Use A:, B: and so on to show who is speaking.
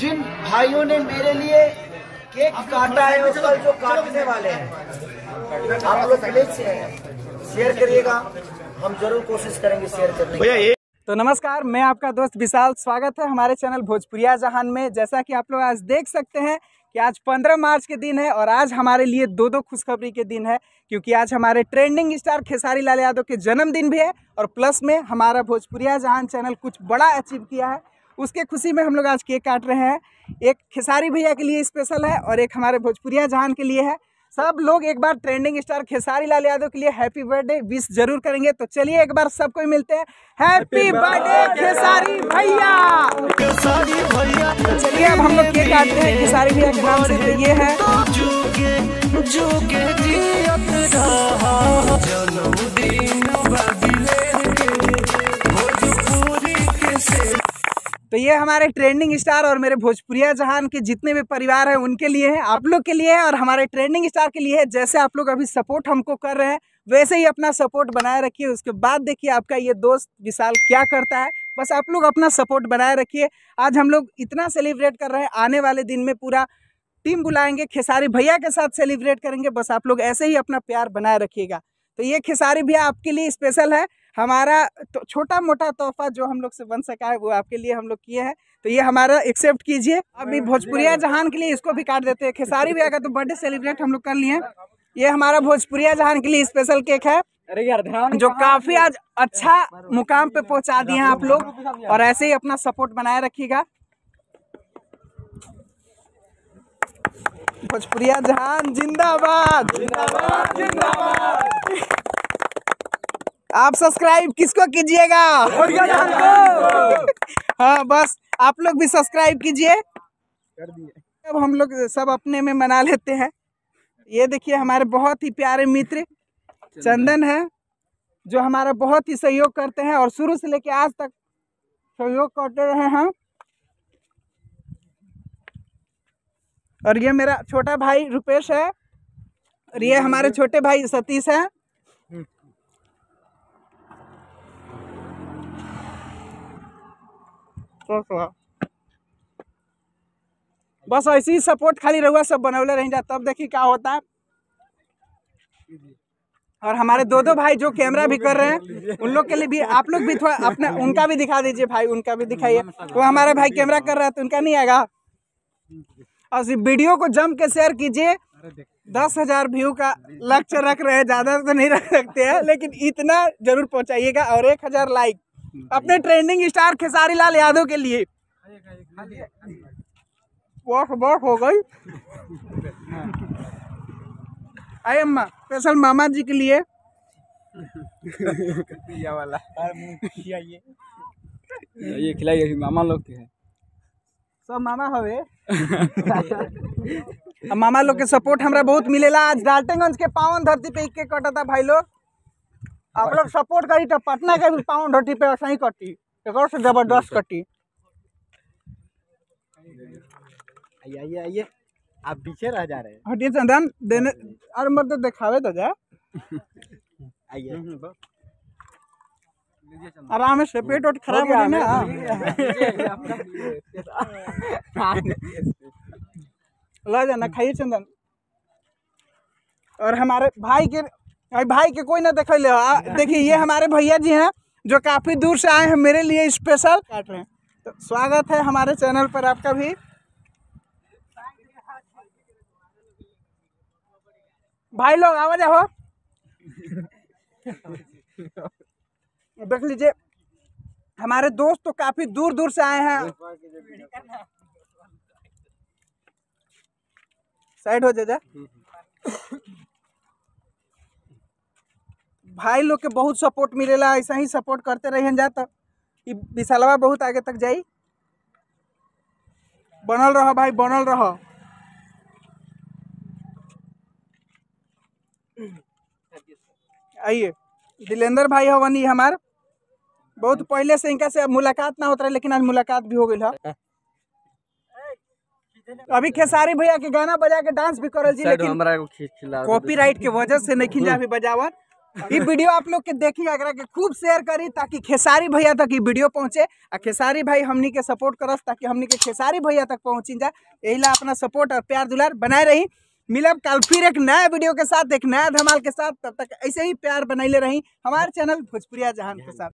A: जिन भाइयों ने मेरे लिए केक काटा है और कल जो काटने वाले हैं, आप लोग प्लीज शेयर करिएगा। हम जरूर कोशिश करेंगे शेयर करने की।
B: तो नमस्कार, मैं आपका दोस्त विशाल। स्वागत है हमारे चैनल भोजपुरिया जहान में। जैसा कि आप लोग आज देख सकते हैं कि आज 15 मार्च के दिन है और आज हमारे लिए दो खुशखबरी के दिन है, क्योंकि आज हमारे ट्रेंडिंग स्टार खेसारी लाल यादव के जन्मदिन भी है और प्लस में हमारा भोजपुरिया जहान चैनल कुछ बड़ा अचीव किया है। उसके खुशी में हम लोग आज केक काट रहे हैं। एक खेसारी भैया के लिए स्पेशल है और एक हमारे भोजपुरिया जहान के लिए है। सब लोग एक बार ट्रेंडिंग स्टार खेसारी लाल यादव के लिए हैप्पी बर्थडे विश जरूर करेंगे। तो चलिए एक बार सबको मिलते हैं। हैप्पी बर्थडे खेसारी भैया। चलिए अब हम लोग केक काटते हैं खेसारी भैया के नाम से। तो ये है तो ये हमारे ट्रेंडिंग स्टार और मेरे भोजपुरिया जहान के जितने भी परिवार हैं उनके लिए है, आप लोग के लिए है और हमारे ट्रेंडिंग स्टार के लिए है। जैसे आप लोग अभी सपोर्ट हमको कर रहे हैं वैसे ही अपना सपोर्ट बनाए रखिए। उसके बाद देखिए आपका ये दोस्त विशाल क्या करता है। बस आप लोग अपना सपोर्ट बनाए रखिए। आज हम लोग इतना सेलिब्रेट कर रहे हैं, आने वाले दिन में पूरा टीम बुलाएंगे, खेसारी भैया के साथ सेलिब्रेट करेंगे। बस आप लोग ऐसे ही अपना प्यार बनाए रखिएगा। तो ये खेसारी भैया आपके लिए स्पेशल है। हमारा तो छोटा मोटा तोहफा जो हम लोग से बन सका है वो आपके लिए हम लोग किए हैं। तो ये हमारा एक्सेप्ट कीजिए। अभी भोजपुरिया जहान के लिए इसको भी काट देते हैं। खेसारी भैया का तो बर्थडे सेलिब्रेट हम लोग कर लिए। ये हमारा भोजपुरिया जहान के लिए स्पेशल केक है जो काफी आज अच्छा मुकाम पे पहुंचा दिए हैं आप लोग। और ऐसे ही अपना सपोर्ट बनाए रखिएगा। भोजपुरिया जहान जिंदाबाद जिंदाबाद जिंदाबाद। आप सब्सक्राइब किसको कीजिएगा? हाँ बस आप लोग भी सब्सक्राइब कीजिए। अब हम लोग सब अपने में मना लेते हैं। ये देखिए हमारे बहुत ही प्यारे मित्र चंदन है जो हमारा बहुत ही सहयोग करते हैं और शुरू से लेके आज तक सहयोग करते रहे हैं। और ये मेरा छोटा भाई रुपेश है और ये हमारे छोटे भाई सतीश है। बस ऐसे ही सपोर्ट खाली रहुआ सब बनौले रह जा, तब देखिए क्या होता है। और हमारे दो भाई जो कैमरा भी कर रहे हैं उन लोग के लिए भी आप लोग भी थोड़ा अपना उनका भी दिखा दीजिए भाई, उनका भी दिखाइए। वो हमारा भाई कैमरा कर रहा है तो उनका नहीं आएगा। और इस वीडियो को जम के शेयर कीजिए। 10,000 व्यू का लक्ष्य रख रहे हैं, ज़्यादा तो नहीं रख सकते हैं लेकिन इतना जरूर पहुंचाइएगा। और 1000 लाइक अपने ट्रेंडिंग स्टार खेसारी लाल यादव के लिए। बहुत हो गई। आए अम्मा स्पेशल मामा जी के लिए वाला
C: ये खिलाइए। मामा लोग के हैं
B: सब मामा हवे। मामा लोग के सपोर्ट हमरा बहुत मिलेला। आज डाल्टनगंज के पावन धरती पे केक कटा था भाई लोग। आप लोग सपोर्ट करी तो पटना के भी पावन धरती पे ऐसा ही कटी, एक से जबरदस्त कटी।
C: आइए आइए, आप पीछे रह जा रहे हैं।
B: हटिए चंदन देने अरे मतलब दिखावे तो जा।
C: आइए
B: आराम से पेट वोट खराब हो ना। ला जाना खाइए चंदन। और हमारे भाई के कोई ना देख ले। देखिए ये हमारे भैया जी हैं जो काफी दूर से आए हैं मेरे लिए स्पेशल काट रहे हैं। तो स्वागत है हमारे चैनल पर आपका भी। भाई लोग आवाज हो देख लीजिए हमारे दोस्त तो काफी दूर दूर से आए हैं। साइड हो जा। भाई लोग के बहुत सपोर्ट मिलेला, ऐसा ही सपोर्ट करते रहिए जा तो विशालवा बहुत आगे तक जाई। बनल रहो भाई, बनल रहो। आइए दिलेंद्र भाई हवनी हमार बहुत पहले से इनका से मुलाकात ना होता रहे लेकिन आज मुलाकात भी हो गई है। अभी खेसारी भैया के गाना बजा के डांस भी करल जी लेकिन कॉपीराइट के वजह से नहीं खिंजा भी बजावत। ये वीडियो आप लोग के देखी अगर के खूब शेयर करी ताकि खेसारी भैया तक ये वीडियो पहुंचे और खेसारी भाई हमनी के सपोर्ट करस ताकि हमनी के खेसारी भैया तक पहुंची जाए। यही ला अपना सपोर्ट और प्यार दुलार बनाए रही। मिलब कल फिर एक नया वीडियो के साथ, एक नया धमाल के साथ। तब तक ऐसे ही प्यार बनैले रही हमारे चैनल भोजपुरिया जहान के साथ।